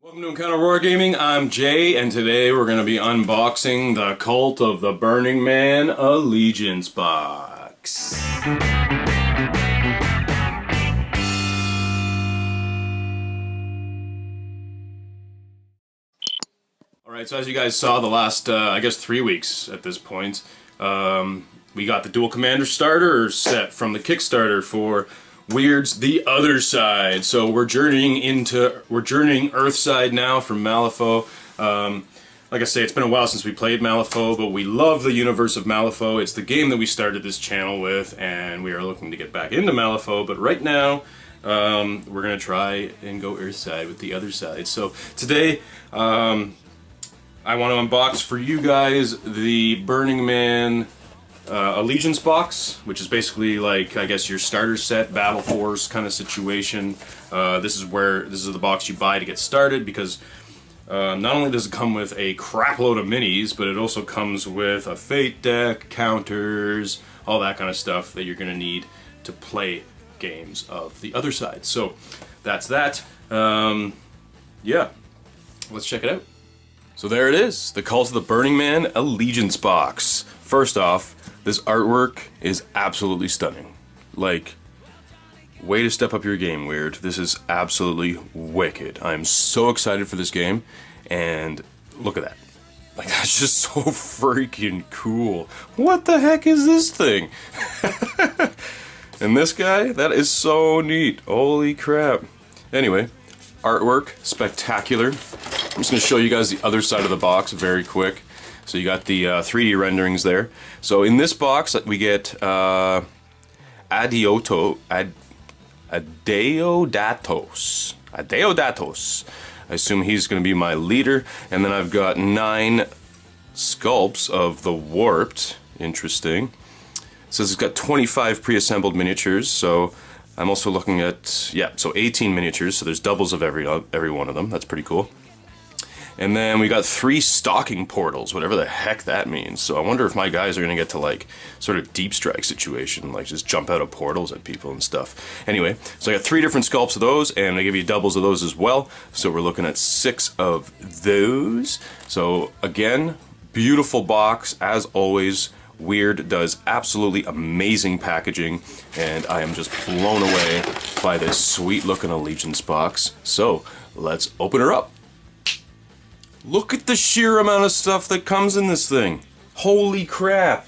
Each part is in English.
Welcome to Encounter Wargaming. I'm Jay, and today we're going to be unboxing the Cult of the Burning Man Allegiance box. Alright, so as you guys saw the last, I guess 3 weeks at this point, we got the Dual Commander starter set from the Kickstarter for Weird's The Other Side. So we're journeying Earthside now from Malifaux. Like I say, it's been a while since we played Malifaux, but we love the universe of Malifaux. It's the game that we started this channel with, and we are looking to get back into Malifaux. But right now, we're gonna try and go Earthside with The Other Side. So today, I want to unbox for you guys the Burning Man Allegiance box, which is basically like, I guess, your starter set, Battle Force kind of situation. This is the box you buy to get started, because not only does it come with a crap load of minis, but it also comes with a fate deck, counters, all that kind of stuff that you're going to need to play games of The Other Side. So that's that. Yeah, let's check it out. So there it is, the Cult of the Burning Man Allegiance box. First off, this artwork is absolutely stunning. Like, way to step up your game, Weird. This is absolutely wicked. I'm so excited for this game, and look at that. Like, that's just so freaking cool. What the heck is this thing? And this guy, that is so neat. Holy crap. Anyway, artwork, spectacular. I'm just going to show you guys the other side of the box very quick. So you got the 3D renderings there. So in this box we get Adeodatos. I assume he's going to be my leader. And then I've got 9 sculpts of the Warped. Interesting. It says it's got 25 pre-assembled miniatures. So I'm also looking at, yeah, so 18 miniatures. So there's doubles of every one of them. That's pretty cool. And then we got 3 stalking portals, whatever the heck that means. So I wonder if my guys are going to get to, like, sort of deep strike situation, like just jump out of portals at people and stuff. Anyway, so I got 3 different sculpts of those, and I give you doubles of those as well. So we're looking at 6 of those. So again, beautiful box, as always. Weird does absolutely amazing packaging, and I am just blown away by this sweet looking Allegiance box. So let's open her up. Look at the sheer amount of stuff that comes in this thing. Holy crap.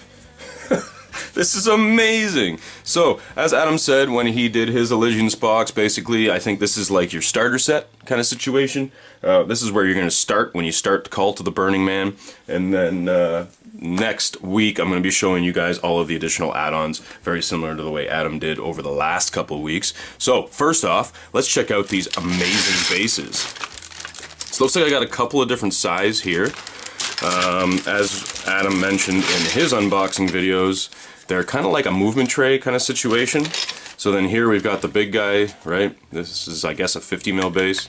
This is amazing. So, as Adam said when he did his Allegiance box, basically, I think this is like your starter set kind of situation. This is where you're going to start when you start the Cult of the Burning Man. And then next week, I'm going to be showing you guys all of the additional add-ons, very similar to the way Adam did over the last couple of weeks. So, first off, let's check out these amazing bases. So looks like I got a couple of different sizes here. As Adam mentioned in his unboxing videos, they're kind of like a movement tray kind of situation. So then here we've got the big guy, right? This is, I guess, a 50 mil base,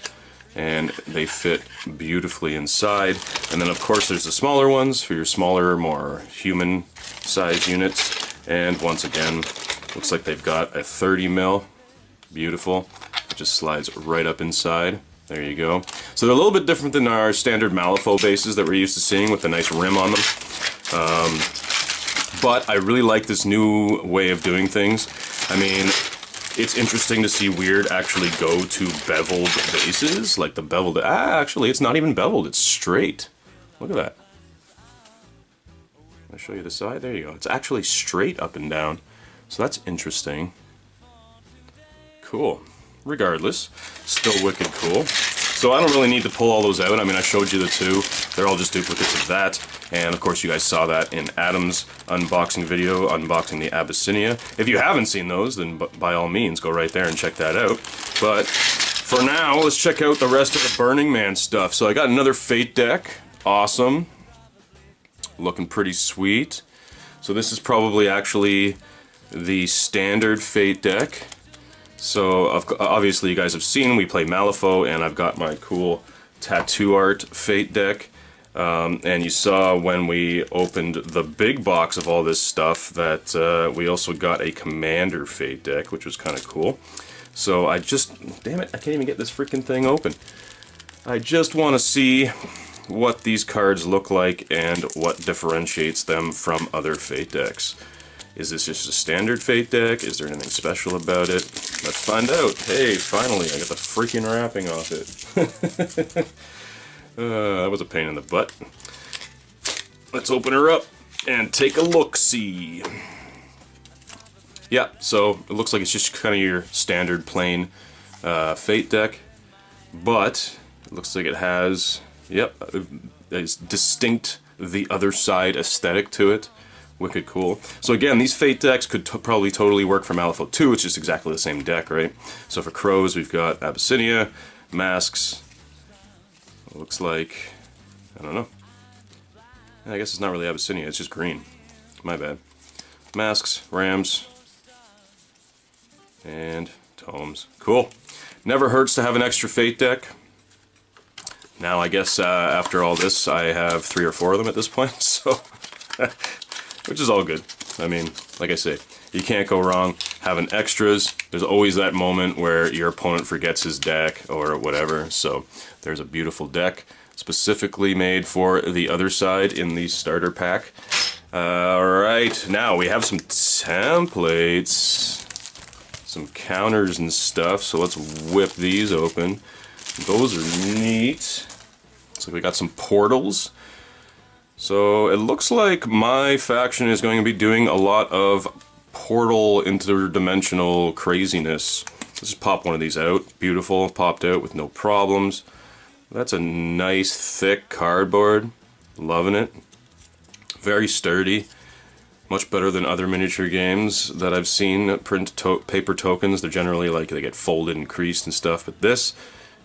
and they fit beautifully inside. And then of course there's the smaller ones for your smaller, more human size units. And once again, looks like they've got a 30 mil. Beautiful. It just slides right up inside. There you go. So they're a little bit different than our standard Malifaux bases that we're used to seeing with the nice rim on them. But I really like this new way of doing things. I mean, it's interesting to see Weird actually go to beveled bases, like the beveled... actually, it's not even beveled, it's straight. Look at that. I'll show you the side. There you go. It's actually straight up and down. So that's interesting. Cool. Regardless, still wicked cool. So I don't really need to pull all those out. I mean, I showed you the 2. They're all just duplicates of that. And of course you guys saw that in Adam's unboxing video, unboxing the Abyssinia. If you haven't seen those, then by all means go right there and check that out. But for now, let's check out the rest of the Burning Man stuff. So I got another Fate deck. Awesome. Looking pretty sweet. So this is probably actually the standard Fate deck. So, obviously you guys have seen, we play Malifaux, and I've got my cool tattoo art Fate deck. And you saw when we opened the big box of all this stuff that we also got a Commander Fate deck, which was kind of cool. So I just, damn it, I can't even get this freaking thing open. I just want to see what these cards look like and what differentiates them from other Fate decks. Is this just a standard Fate deck? Is there anything special about it? Let's find out. Hey, finally, I got the freaking wrapping off it. That was a pain in the butt. Let's open her up and take a look-see. Yeah, so it looks like it's just kind of your standard plain Fate deck, but it looks like it has, yep, a distinct the other side aesthetic to it. Wicked cool. So again, these Fate decks could probably totally work for Malifaux 2, it's just exactly the same deck, right? So for Crows, we've got Abyssinia, Masks, looks like, I don't know. I guess it's not really Abyssinia, it's just green. My bad. Masks, Rams, and Tomes. Cool. Never hurts to have an extra Fate deck. Now I guess after all this, I have 3 or 4 of them at this point, so... which is all good. I mean, like I say, you can't go wrong having extras. There's always that moment where your opponent forgets his deck or whatever, so there's a beautiful deck specifically made for the other side in the starter pack. Alright, now we have some templates, some counters and stuff, so let's whip these open. Those are neat. So we got some portals. So it looks like my faction is going to be doing a lot of portal interdimensional craziness. Let's just pop one of these out. Beautiful, popped out with no problems. That's a nice thick cardboard. Loving it. Very sturdy. Much better than other miniature games that I've seen print paper tokens. They're generally like they get folded and creased and stuff, but this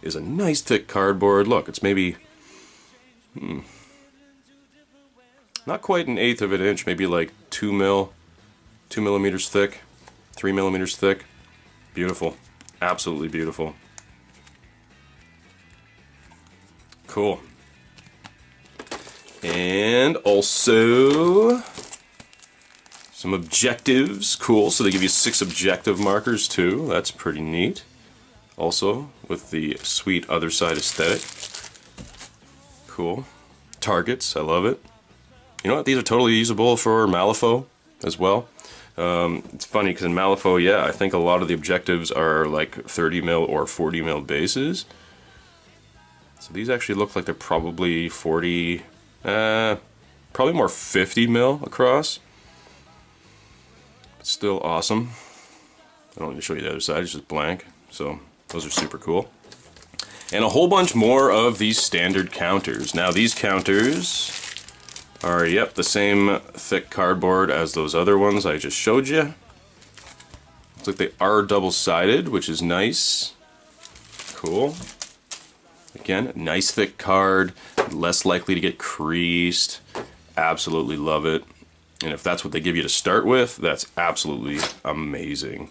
is a nice thick cardboard. Look, it's maybe not quite 1/8 of an inch, maybe like 2 millimeters thick, 3 millimeters thick. Beautiful, absolutely beautiful. Cool. And also some objectives. Cool, so they give you 6 objective markers too. That's pretty neat. Also with the sweet other side aesthetic. Cool. Targets, I love it. You know what, these are totally usable for Malifaux as well. It's funny because in Malifaux, yeah, I think a lot of the objectives are like 30 mil or 40 mil bases. So these actually look like they're probably 40, probably more 50 mil across. But still awesome. I don't need to show you the other side, it's just blank. So those are super cool. And a whole bunch more of these standard counters. Now these counters are, yep, the same thick cardboard as those other ones I just showed you. Looks like they are double-sided, which is nice. Cool. Again, nice thick card, less likely to get creased. Absolutely love it. And if that's what they give you to start with, that's absolutely amazing.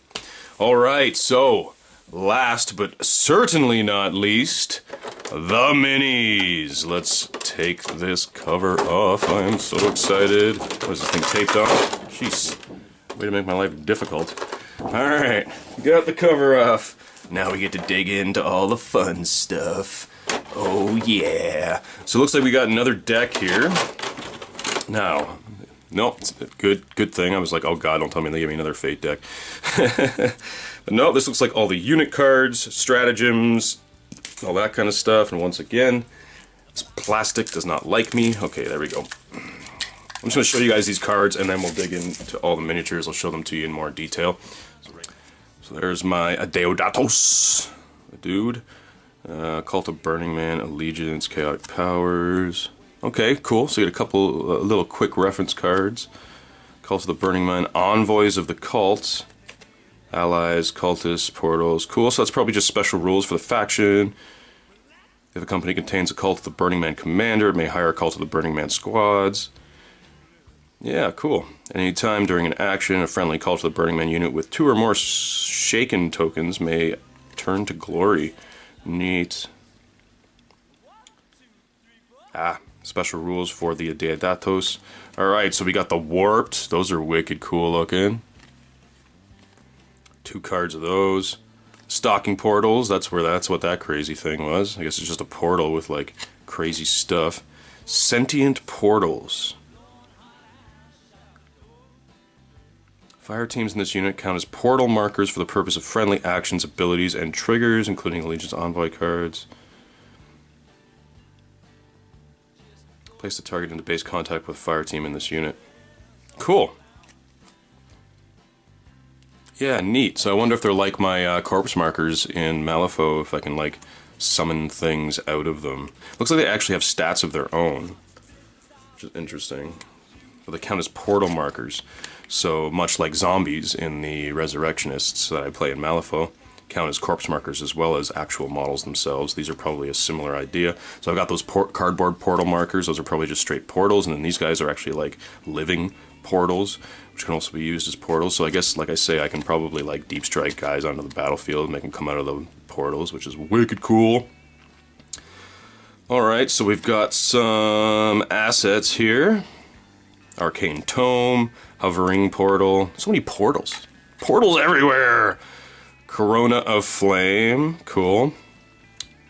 Alright, so last but certainly not least, the minis. Let's take this cover off. I am so excited. What is this thing taped on? Jeez, way to make my life difficult. Alright, got the cover off. Now we get to dig into all the fun stuff. Oh yeah. So it looks like we got another deck here. Now, no, it's a good thing. I was like, oh god, don't tell me they give me another Fate deck. But no, this looks like all the unit cards, stratagems, all that kind of stuff. And once again, this plastic does not like me. Okay, there we go. I'm just going to show you guys these cards and then we'll dig into all the miniatures. I'll show them to you in more detail. So there's my Deodatos, the dude. Cult of Burning Man, Allegiance, Chaotic Powers. Okay, cool. So you get a couple little quick reference cards. Cult of the Burning Man, Envoys of the Cult, Allies, Cultists, Portals. Cool, so that's probably just special rules for the faction. If a company contains a Cult of the Burning Man commander, it may hire a Cult of the Burning Man squads. Yeah, cool. Anytime during an action, a friendly Cult of the Burning Man unit with 2 or more shaken tokens may turn to glory. Neat. Special rules for the Deodatos. Alright, so we got the Warped. Those are wicked cool looking. 2 cards of those. stocking portals. That's what that crazy thing was. I guess it's just a portal with like crazy stuff. Sentient portals. Fire teams in this unit count as portal markers for the purpose of friendly actions, abilities, and triggers, including Allegiance Envoy cards. Place the target into base contact with fire team in this unit. Cool. Yeah, neat. So I wonder if they're like my corpse markers in Malifaux, if I can like summon things out of them. Looks like they actually have stats of their own, which is interesting. But they count as portal markers. So much like zombies in the Resurrectionists that I play in Malifaux, count as corpse markers as well as actual models themselves. These are probably a similar idea. So I've got those cardboard portal markers. Those are probably just straight portals, and then these guys are actually like living portals, which can also be used as portals. So I guess, like I say, I can probably like deep strike guys onto the battlefield and make them come out of the portals, which is wicked cool. Alright, so we've got some assets here. Arcane Tome, Hovering Portal. So many portals. Portals everywhere! Corona of Flame. Cool.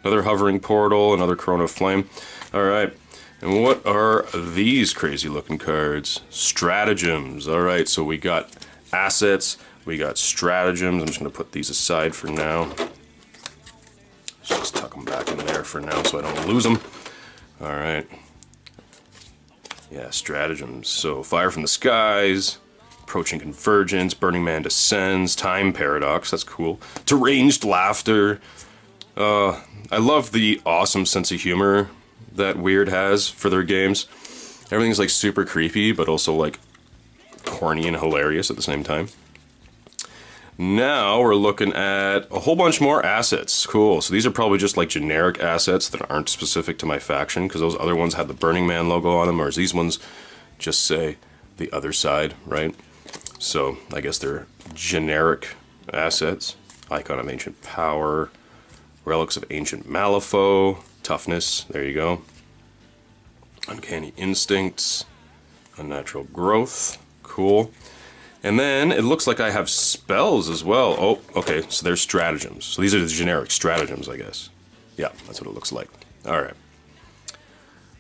Another Hovering Portal, another Corona of Flame. Alright. And what are these crazy looking cards? Stratagems. Alright, so we got assets, we got stratagems. I'm just going to put these aside for now. Just tuck them back in there for now so I don't lose them. Alright. Yeah, stratagems. So, Fire from the Skies, Approaching Convergence, Burning Man Descends, Time Paradox, that's cool. Deranged Laughter. I love the awesome sense of humor that Weird has for their games. Everything's like super creepy, but also like corny and hilarious at the same time. Now we're looking at a whole bunch more assets. Cool. So these are probably just like generic assets that aren't specific to my faction, because those other ones had the Burning Man logo on them, whereas these ones just say the other side, right? So I guess they're generic assets. Icon of Ancient Power, Relics of Ancient Malifaux, Toughness, there you go. Uncanny Instincts, Unnatural Growth, cool. And then it looks like I have spells as well. Oh, okay, so there's stratagems. So these are the generic stratagems, I guess. Yeah, that's what it looks like. Alright.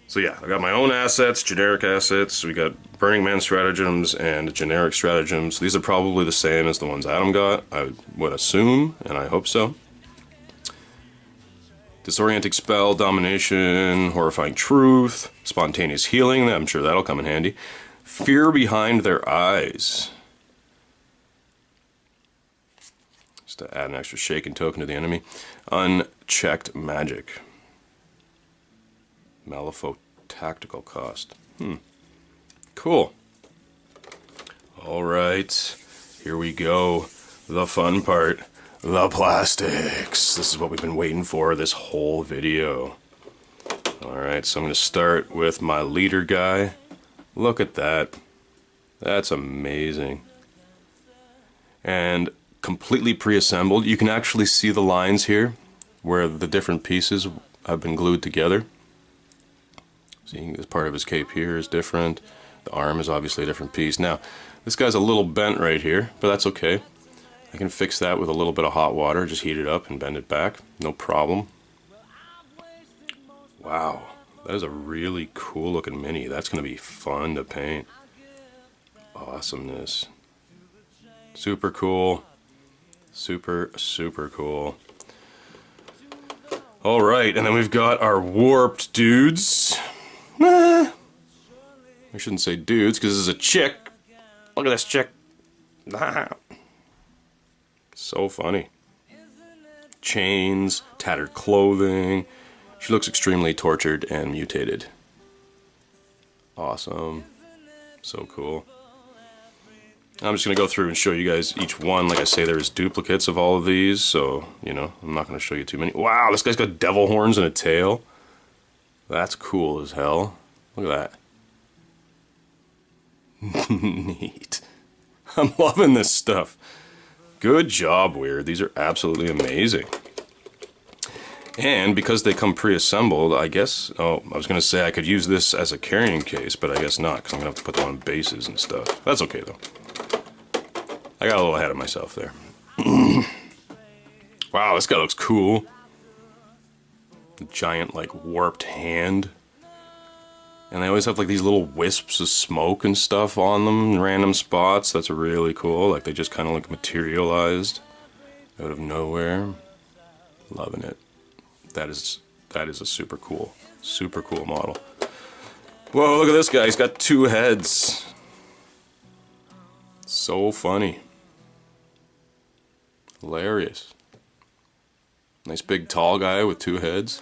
So yeah, I got my own assets, generic assets. We got Burning Man stratagems and generic stratagems. These are probably the same as the ones Adam got, I would assume, and I hope so. Disorienting Spell, Domination, Horrifying Truth, Spontaneous Healing, I'm sure that'll come in handy. Fear Behind Their Eyes. Just to add an extra shaken token to the enemy. Unchecked Magic. Malifaux Tactical Cost. Cool. Alright, here we go. The fun part. The plastics. This is what we've been waiting for this whole video. Alright, so I'm going to start with my leader guy. Look at that. That's amazing. And completely pre-assembled. You can actually see the lines here where the different pieces have been glued together. See, this part of his cape here is different. The arm is obviously a different piece. Now, this guy's a little bent right here, but that's okay. I can fix that with a little bit of hot water, just heat it up and bend it back, no problem. Wow, that is a really cool looking mini. That's going to be fun to paint. Awesomeness. Super cool. Super, super cool. Alright, and then we've got our warped dudes. I shouldn't say dudes, because this is a chick. Look at this chick. So funny. Chains, tattered clothing. She looks extremely tortured and mutated. Awesome. So cool. I'm just going to go through and show you guys each one. Like I say, there's duplicates of all of these, so, you know, I'm not going to show you too many. Wow, this guy's got devil horns and a tail. That's cool as hell. Look at that. Neat. I'm loving this stuff. Good job, Weird. These are absolutely amazing. And because they come pre-assembled, I guess... Oh, I was going to say I could use this as a carrying case, but I guess not, because I'm going to have to put them on bases and stuff. That's okay, though. I got a little ahead of myself there. Wow, this guy looks cool. A giant, like, warped hand. And they always have, like, these little wisps of smoke and stuff on them in random spots. That's really cool. Like, they just kind of, like, materialized out of nowhere. Loving it. That is a super cool model. Whoa, look at this guy. He's got 2 heads. So funny. Hilarious. Nice big tall guy with 2 heads.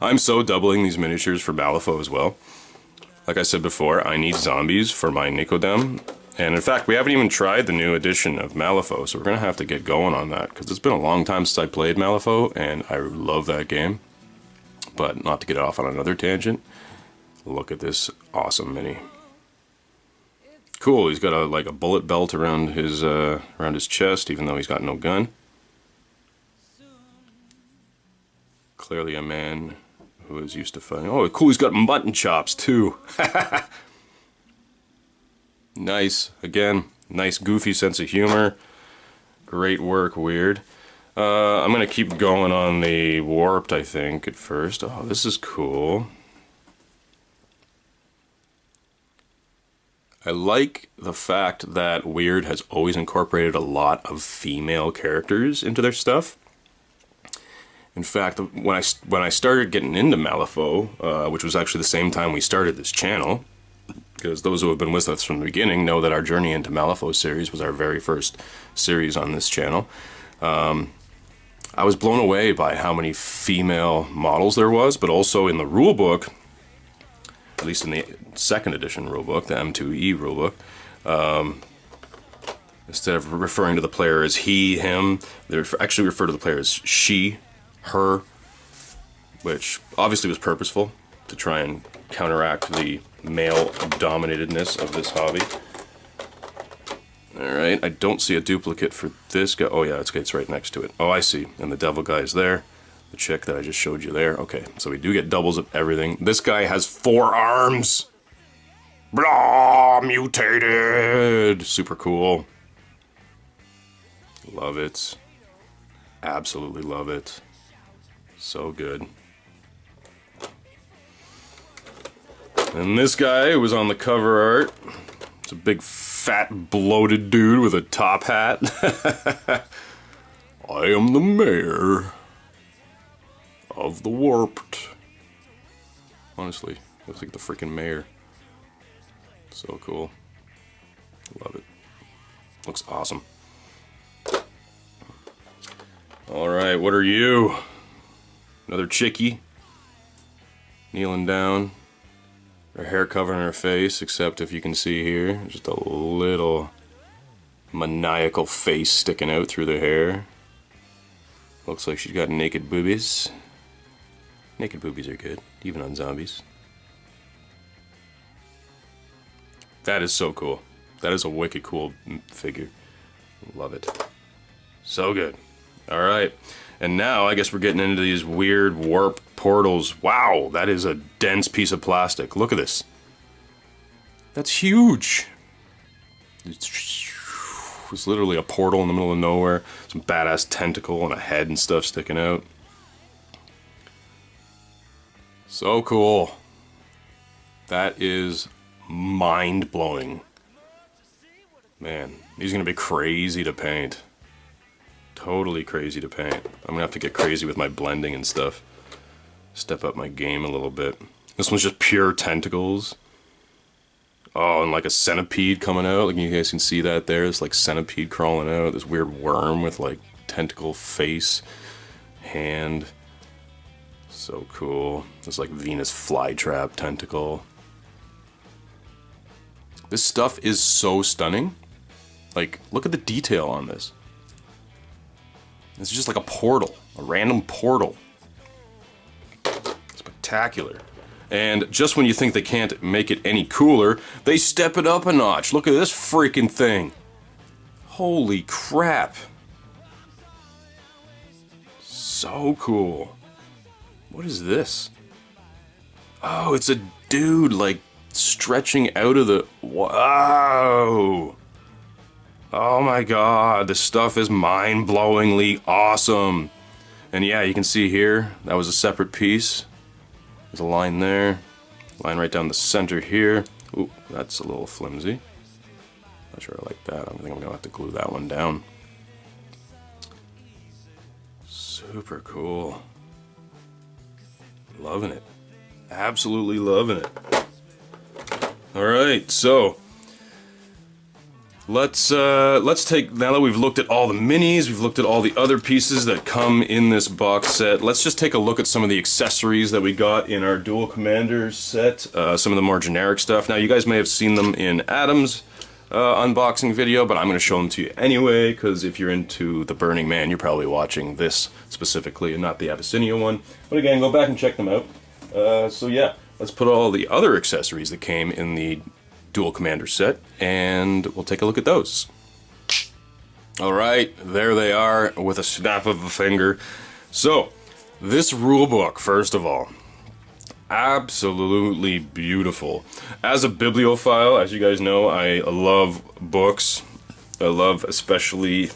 I'm so doubling these miniatures for Malifaux as well. Like I said before, I need zombies for my Nicodem. And in fact, we haven't even tried the new edition of Malifaux, so we're going to have to get going on that. Because it's been a long time since I played Malifaux, and I love that game. But not to get off on another tangent, look at this awesome mini. Cool, he's got like a bullet belt around his chest, even though he's got no gun. Clearly a man who is used to fighting. Oh, cool, he's got mutton chops too. Nice. Again, nice goofy sense of humor. Great work, Weird. I'm going to keep going on the warped, I think, at first. Oh, this is cool. I like the fact that Weird has always incorporated a lot of female characters into their stuff. In fact, when I started getting into Malifaux, which was actually the same time we started this channel, because those who have been with us from the beginning know that our Journey into Malifaux series was our very first series on this channel. I was blown away by how many female models there was, but also in the rulebook, at least in the 2nd edition rulebook, the M2E rulebook, instead of referring to the player as he, him, they actually refer to the player as she, her, which obviously was purposeful to try and counteract the male dominatedness of this hobby. Alright, I don't see a duplicate for this guy. Oh yeah, it's right next to it. Oh, I see. And the devil guy is there. The chick that I just showed you there. Okay, so we do get doubles of everything. This guy has 4 arms! Blah, mutated! Super cool. Love it. Absolutely love it. So good. And this guy was on the cover art. It's a big, fat, bloated dude with a top hat. I am the mayor of the Warped. Honestly, looks like the freaking mayor. So cool. Love it. Looks awesome. Alright, what are you? Another chickie. Kneeling down. Her hair covering her face, except if you can see here, just a little maniacal face sticking out through the hair. Looks like she's got naked boobies. Naked boobies are good, even on zombies. That is so cool. That is a wicked cool figure. Love it. So good. Alright, and now I guess we're getting into these weird warp portals. Wow, that is a dense piece of plastic. Look at this. That's huge. It's literally a portal in the middle of nowhere. Some badass tentacle and a head and stuff sticking out. So cool. That is mind-blowing. Man, these are going to be crazy to paint. Totally crazy to paint. I'm going to have to get crazy with my blending and stuff. Step up my game a little bit. This one's just pure tentacles. Oh, and like a centipede coming out. Like you guys can see that there. It's like centipede crawling out. This weird worm with like tentacle face, hand. So cool. It's like Venus flytrap tentacle. This stuff is so stunning. Like, look at the detail on this. It's just like a portal, a random portal. Spectacular. And just when you think they can't make it any cooler, they step it up a notch. Look at this freaking thing. Holy crap. So cool. What is this? Oh, it's a dude like stretching out of the... Wow. Oh my god, this stuff is mind-blowingly awesome. And yeah, you can see here, that was a separate piece. There's a line there, line right down the center here. Ooh, that's a little flimsy. Not sure I like that. I think I'm gonna have to glue that one down. Super cool. Loving it. Absolutely loving it. Alright, so let's take, now that we've looked at all the minis, we've looked at all the other pieces that come in this box set, let's just take a look at some of the accessories that we got in our Dual Commander set, some of the more generic stuff. Now you guys may have seen them in Adam's unboxing video, but I'm going to show them to you anyway, because if you're into the Burning Man, you're probably watching this specifically and not the Abyssinia one. But again, go back and check them out. So yeah, let's put all the other accessories that came in the Dual Commander set, and we'll take a look at those. Alright, there they are with a snap of a finger. So, this rulebook, first of all, absolutely beautiful. As a bibliophile, as you guys know, I love books. I love especially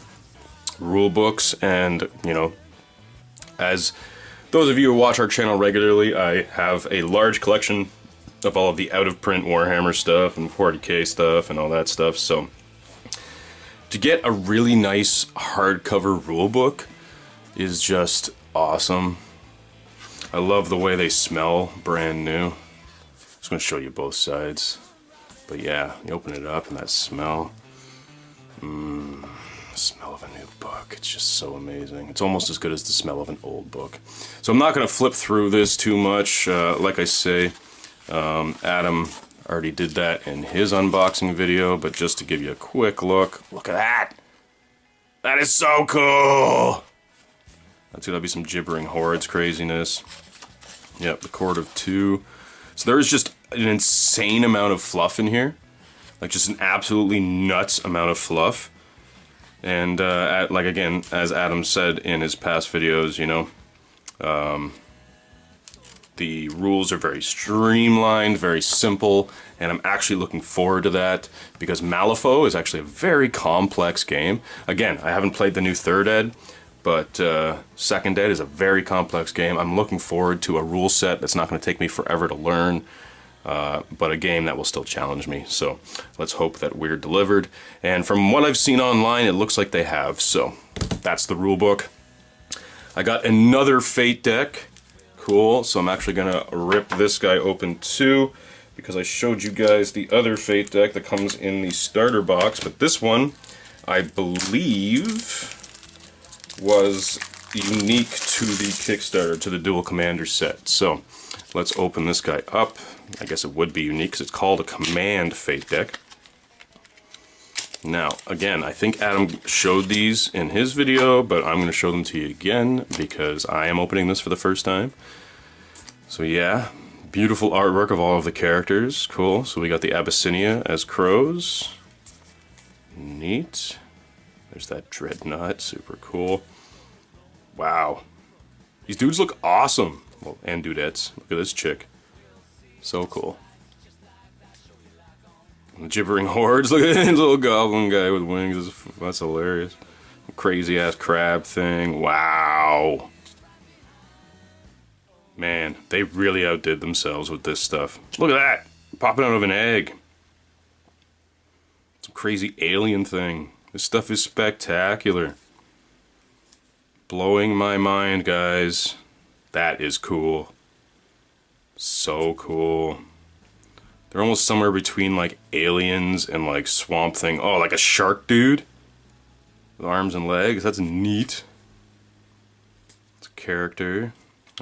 rule books, and you know, as those of you who watch our channel regularly, I have a large collection of all of the out-of-print Warhammer stuff and 40k stuff and all that stuff. So to get a really nice hardcover rulebook is just awesome. I love the way they smell brand new. Just going to show you both sides. But yeah, you open it up and that smell. The smell of a new book. It's just so amazing. It's almost as good as the smell of an old book. So I'm not going to flip through this too much. Like I say, Adam already did that in his unboxing video, but just to give you a quick look, look at that! That is so cool! That's gonna be some Gibbering Hordes craziness. Yep, the Court of Two. So there is just an insane amount of fluff in here. Like just an absolutely nuts amount of fluff. And like again, as Adam said in his past videos, you know, the rules are very streamlined, very simple, and I'm actually looking forward to that because Malifaux is actually a very complex game. Again, I haven't played the new 3rd Ed, but 2nd Ed is a very complex game. I'm looking forward to a rule set that's not going to take me forever to learn, but a game that will still challenge me. So let's hope that we're delivered. And from what I've seen online, it looks like they have. So that's the rule book. I got another Fate deck. Cool, so I'm actually gonna rip this guy open too, because I showed you guys the other Fate deck that comes in the starter box, but this one, I believe, was unique to the Kickstarter, to the Dual Commander set. So, let's open this guy up. I guess it would be unique, because it's called a Command Fate deck. Now, again, I think Adam showed these in his video, but I'm going to show them to you again because I am opening this for the first time. So yeah, beautiful artwork of all of the characters. Cool. So we got the Abyssinia as crows. Neat. There's that Dreadnought. Super cool. Wow. These dudes look awesome. Well, and dudettes. Look at this chick. So cool. The Gibbering Hordes, look at this little goblin guy with wings, that's hilarious. Crazy ass crab thing, wow. Man, they really outdid themselves with this stuff. Look at that, popping out of an egg. Some crazy alien thing. This stuff is spectacular. Blowing my mind, guys. That is cool. So cool. They're almost somewhere between like aliens and like Swamp Thing. Oh, like a shark dude with arms and legs. That's neat. It's a character.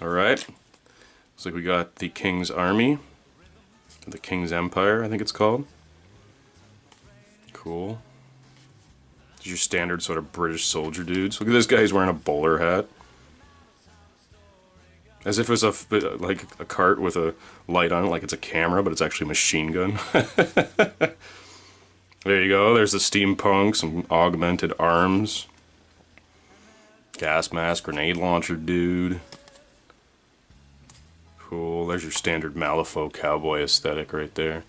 Alright. Looks like we got the King's Army. The King's Empire, I think it's called. Cool. These are your standard sort of British soldier dudes. Look at this guy, he's wearing a bowler hat. As if it was like a cart with a light on it, like it's a camera, but it's actually a machine gun. There you go, there's the steampunk, some augmented arms. Gas mask, grenade launcher dude. Cool, there's your standard Malifaux cowboy aesthetic right there.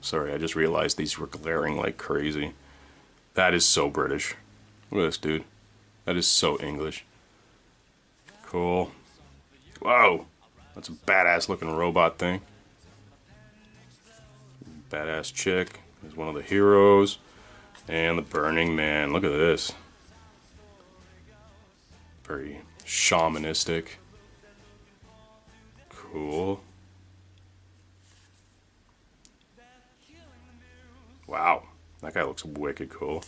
Sorry, I just realized these were glaring like crazy. That is so British. Look at this, dude. That is so English. Cool. Whoa! That's a badass looking robot thing. Badass chick. There's one of the heroes. And the Burning Man. Look at this. Very shamanistic. Cool. Wow. That guy looks wicked cool.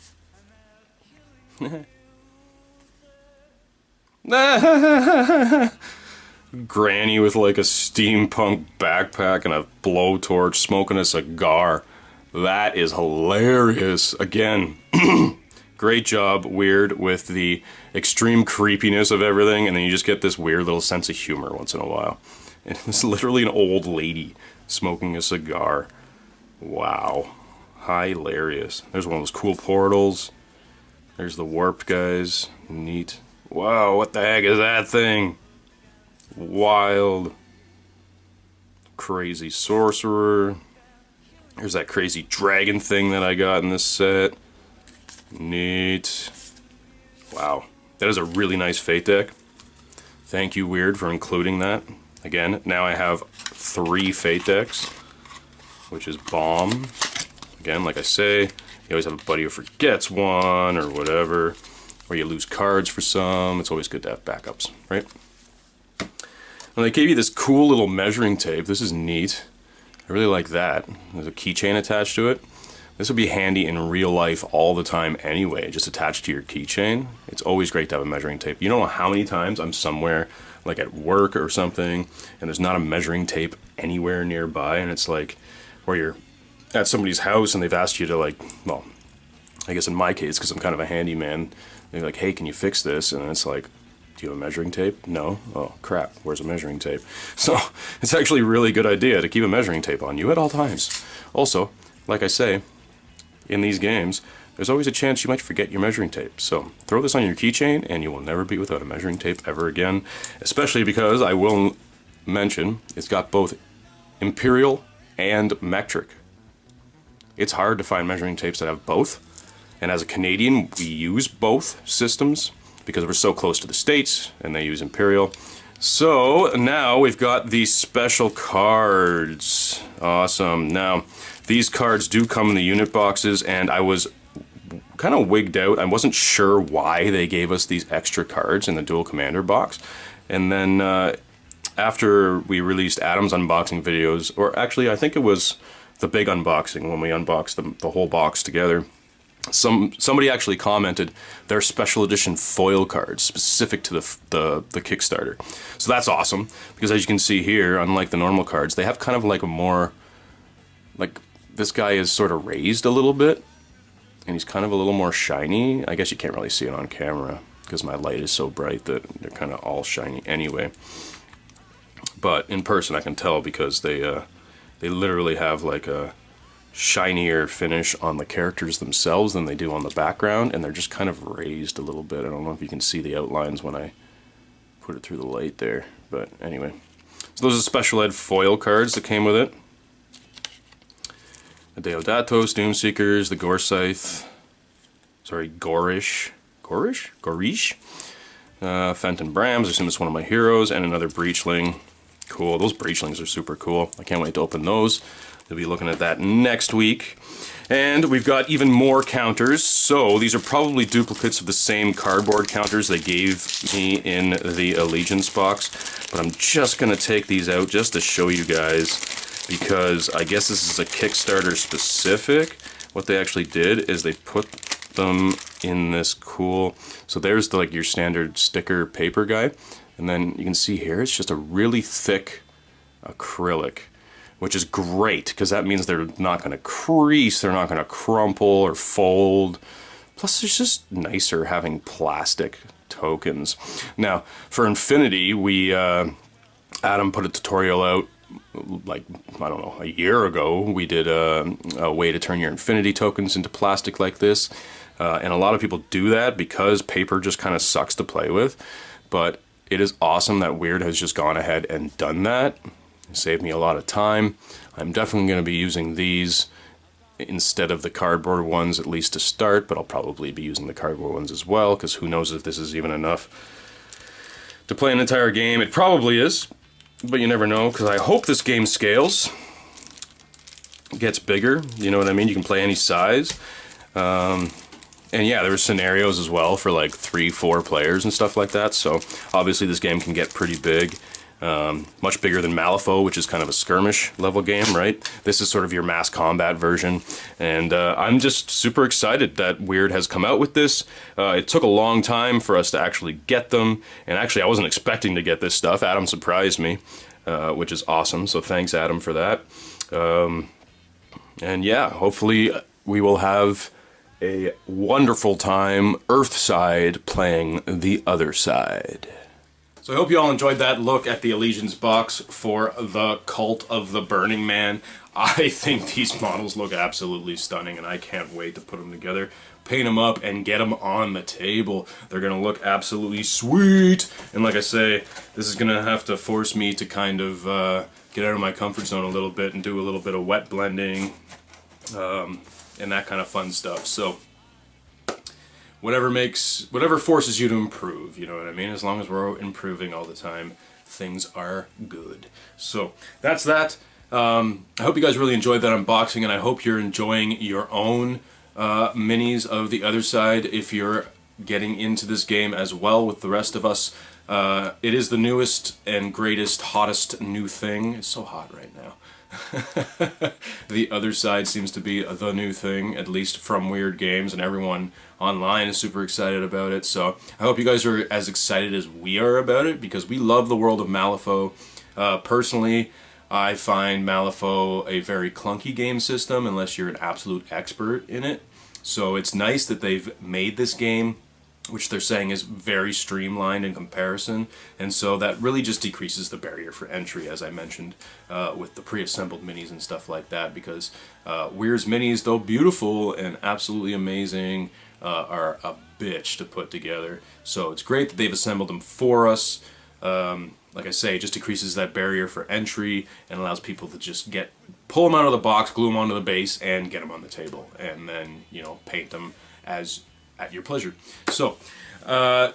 Granny with like a steampunk backpack and a blowtorch smoking a cigar. That is hilarious. Again, great job, Weird, with the extreme creepiness of everything, and then you just get this weird little sense of humor once in a while. And it's literally an old lady smoking a cigar. Wow. Hilarious. There's one of those cool portals. There's the warped guys. Neat. Wow, what the heck is that thing? Wild. Crazy sorcerer. There's that crazy dragon thing that I got in this set. Neat. Wow. That is a really nice Fate deck. Thank you, Weird, for including that. Again, now I have 3 Fate decks, which is bomb. Again, like I say, you always have a buddy who forgets one or whatever, or you lose cards for some. It's always good to have backups, right? And they gave you this cool little measuring tape. This is neat. I really like that. There's a keychain attached to it. This would be handy in real life all the time anyway, just attached to your keychain. It's always great to have a measuring tape. You don't know how many times I'm somewhere, like at work or something, and there's not a measuring tape anywhere nearby, and it's like, where you're at somebody's house and they've asked you to, like, well, I guess in my case, because I'm kind of a handyman, they're like, hey, can you fix this? And it's like, do you have a measuring tape? No? Oh, crap, where's a measuring tape? So, it's actually a really good idea to keep a measuring tape on you at all times. Also, like I say, in these games, there's always a chance you might forget your measuring tape. So, throw this on your keychain and you will never be without a measuring tape ever again. Especially because, I will mention, it's got both imperial and metric. It's hard to find measuring tapes that have both. And as a Canadian, we use both systems because we're so close to the States and they use imperial. So now we've got these special cards. Awesome. Now, these cards do come in the unit boxes, and I was kind of wigged out. I wasn't sure why they gave us these extra cards in the Dual Commander box. And then after we released Adam's unboxing videos, or actually I think it was the big unboxing when we unboxed the whole box together, somebody actually commented they're special edition foil cards specific to the Kickstarter. So that's awesome, because as you can see here, unlike the normal cards, they have kind of like a more, like, this guy is sort of raised a little bit, and he's kind of a little more shiny. I guess you can't really see it on camera because my light is so bright that they're kind of all shiny anyway. But in person I can tell, because they literally have like a shinier finish on the characters themselves than they do on the background, and they're just kind of raised a little bit. I don't know if you can see the outlines when I put it through the light there, but anyway. So those are special ed foil cards that came with it. The Deodatos, Doomseekers, the Gorish? Fenton Brams, I assume it's one of my heroes, and another Breachling. Cool, those Breachlings are super cool. I can't wait to open those. We'll be looking at that next week. And we've got even more counters. So these are probably duplicates of the same cardboard counters they gave me in the Allegiance box. But I'm just going to take these out just to show you guys, because I guess this is a Kickstarter specific. What they actually did is they put them in this cool, so there's like your standard sticker paper guy, and then you can see here it's just a really thick acrylic, which is great because that means they're not going to crease, they're not going to crumple or fold. Plus it's just nicer having plastic tokens. Now for Infinity, we Adam put a tutorial out like, I don't know, a year ago. We did a way to turn your Infinity tokens into plastic like this, and a lot of people do that because paper just kind of sucks to play with. But it is awesome that Weird has just gone ahead and done that. It saved me a lot of time. I'm definitely going to be using these instead of the cardboard ones, at least to start, but I'll probably be using the cardboard ones as well, because who knows if this is even enough to play an entire game. It probably is, but you never know, because I hope this game scales, gets bigger, you know what I mean? You can play any size. And yeah, there were scenarios as well for like 3-4 players and stuff like that, so obviously this game can get pretty big. Much bigger than Malifaux, which is kind of a skirmish level game, right? This is sort of your mass combat version, and I'm just super excited that Weird has come out with this. It took a long time for us to actually get them, and actually I wasn't expecting to get this stuff. Adam surprised me, which is awesome, so thanks Adam for that. And yeah, hopefully we will have a wonderful time Earthside playing the other side. So I hope you all enjoyed that look at the Allegiance box for the Cult of the Burning Man. I think these models look absolutely stunning, and I can't wait to put them together, paint them up, and get them on the table. They're going to look absolutely sweet. And like I say, this is going to have to force me to kind of get out of my comfort zone a little bit and do a little bit of wet blending and that kind of fun stuff. So whatever forces you to improve, you know what I mean? As long as we're improving all the time, things are good. So that's that. I hope you guys really enjoyed that unboxing, and I hope you're enjoying your own minis of the other side if you're getting into this game as well with the rest of us. It is the newest and greatest, hottest new thing. It's so hot right now. The other side seems to be the new thing, at least from Weird Games, and everyone online is super excited about it. So I hope you guys are as excited as we are about it, because we love the world of Malifaux. Personally, I find Malifaux a very clunky game system unless you're an absolute expert in it. So it's nice that they've made this game, which they're saying is very streamlined in comparison, and so that really just decreases the barrier for entry, as I mentioned, with the pre-assembled minis and stuff like that, because Weird's minis, though beautiful and absolutely amazing, are a bitch to put together. So it's great that they've assembled them for us. Like I say, it just decreases that barrier for entry and allows people to just pull them out of the box, glue them onto the base, and get them on the table, and then, you know, paint them at your pleasure. So,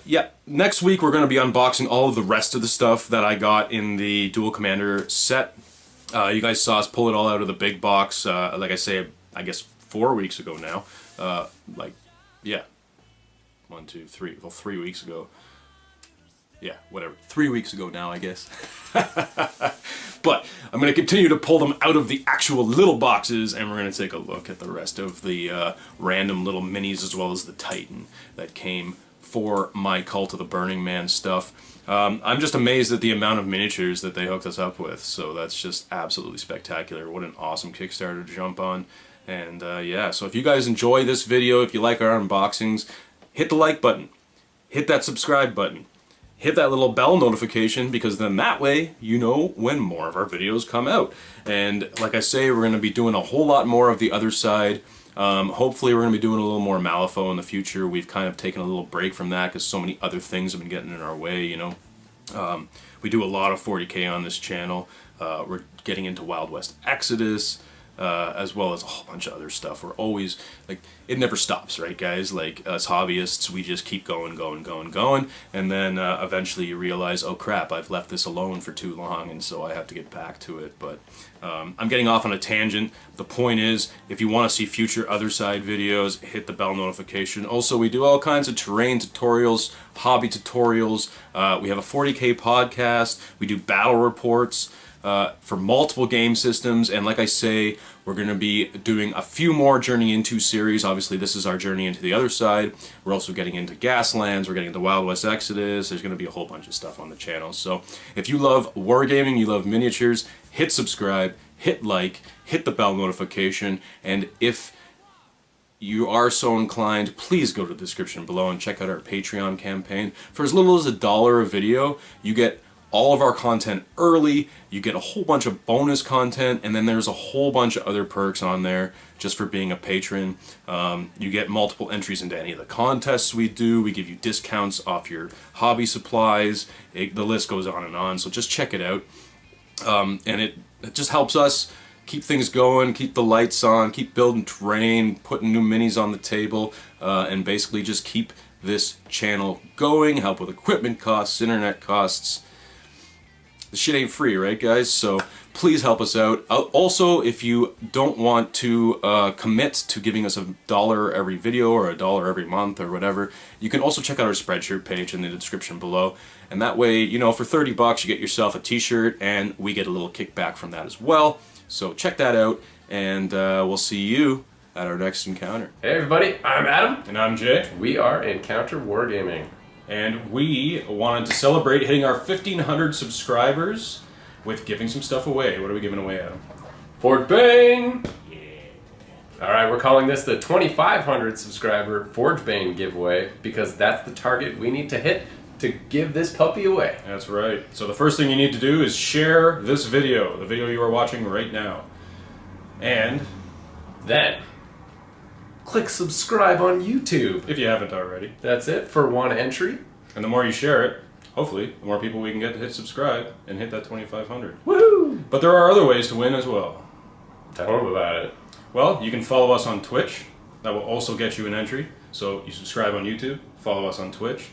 yeah, next week we're going to be unboxing all of the rest of the stuff that I got in the Dual Commander set. You guys saw us pull it all out of the big box, like I say, I guess 4 weeks ago now. Yeah, 1, 2, 3, well, 3 weeks ago. Yeah, whatever. 3 weeks ago now, I guess. But I'm going to continue to pull them out of the actual little boxes, and we're going to take a look at the rest of the random little minis, as well as the Titan that came for my Cult of the Burning Man stuff. I'm just amazed at the amount of miniatures that they hooked us up with, so that's just absolutely spectacular. What an awesome Kickstarter to jump on. And yeah, so if you guys enjoy this video, if you like our unboxings, hit the like button, hit that subscribe button, hit that little bell notification, because then that way you know when more of our videos come out. And like I say, we're going to be doing a whole lot more of the other side. Hopefully we're going to be doing a little more Malifaux in the future. We've kind of taken a little break from that because so many other things have been getting in our way, you know. We do a lot of 40K on this channel. We're getting into Wild West Exodus, as well as a whole bunch of other stuff. We're always, like, it never stops, right, guys? Like, us hobbyists, we just keep going, and then eventually you realize, oh crap, I've left this alone for too long, and so I have to get back to it. But I'm getting off on a tangent. The point is, if you want to see future other side videos, hit the bell notification. Also, we do all kinds of terrain tutorials, hobby tutorials. We have a 40K podcast. We do battle reports for multiple game systems, and like I say, we're going to be doing a few more Journey Into series. Obviously, this is our Journey Into the Other Side. We're also getting into Gaslands, we're getting into Wild West Exodus. There's going to be a whole bunch of stuff on the channel. So if you love wargaming, you love miniatures, hit subscribe, hit like, hit the bell notification, and if you are so inclined, please go to the description below and check out our Patreon campaign. For as little as $1 a video, you get all of our content early, you get a whole bunch of bonus content, and then there's a whole bunch of other perks on there just for being a patron. You get multiple entries into any of the contests we do, we give you discounts off your hobby supplies, the list goes on and on, so just check it out. And it just helps us keep things going, keep the lights on, keep building terrain, putting new minis on the table, and basically just keep this channel going, help with equipment costs, internet costs. This shit ain't free, right guys? So please help us out. Also, if you don't want to commit to giving us $1 every video or $1 every month or whatever, you can also check out our Spreadshirt page in the description below. And that way, you know, for 30 bucks you get yourself a t-shirt and we get a little kickback from that as well. So check that out, and we'll see you at our next encounter. Hey everybody, I'm Adam. And I'm Jay. We are Encounter Wargaming. And we wanted to celebrate hitting our 1,500 subscribers with giving some stuff away. What are we giving away, Adam? Fort Bane! Yeah. Alright, we're calling this the 2,500 subscriber Forge Bane giveaway because that's the target we need to hit to give this puppy away. That's right. So the first thing you need to do is share this video, the video you are watching right now. And then click subscribe on YouTube. if you haven't already. That's it for one entry. And the more you share it, hopefully, the more people we can get to hit subscribe and hit that 2,500. Woohoo! But there are other ways to win as well. Tell them about it. Well, you can follow us on Twitch. That will also get you an entry. So you subscribe on YouTube, follow us on Twitch.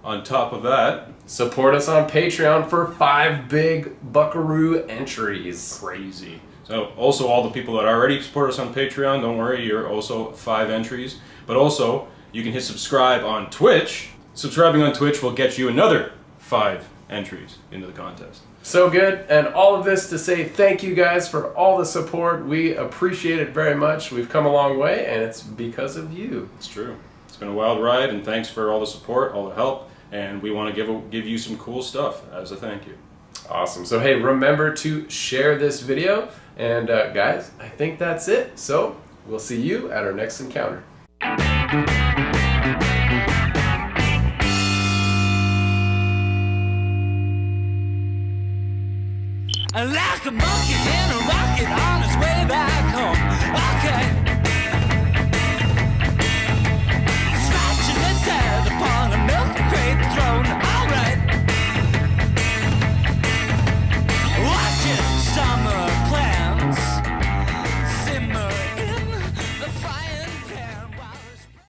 On top of that, support us on Patreon for 5 big buckaroo entries. Crazy. So also all the people that already support us on Patreon, don't worry, you're also 5 entries. But also, you can hit subscribe on Twitch. Subscribing on Twitch will get you another 5 entries into the contest. So good, and all of this to say thank you guys for all the support. We appreciate it very much. We've come a long way, and it's because of you. It's true. It's been a wild ride, and thanks for all the support, all the help, and we want to give you some cool stuff as a thank you. Awesome. So hey, remember to share this video, and guys, I think that's it. So we'll see you at our next encounter. Like a monkey in a rocket on his way back home.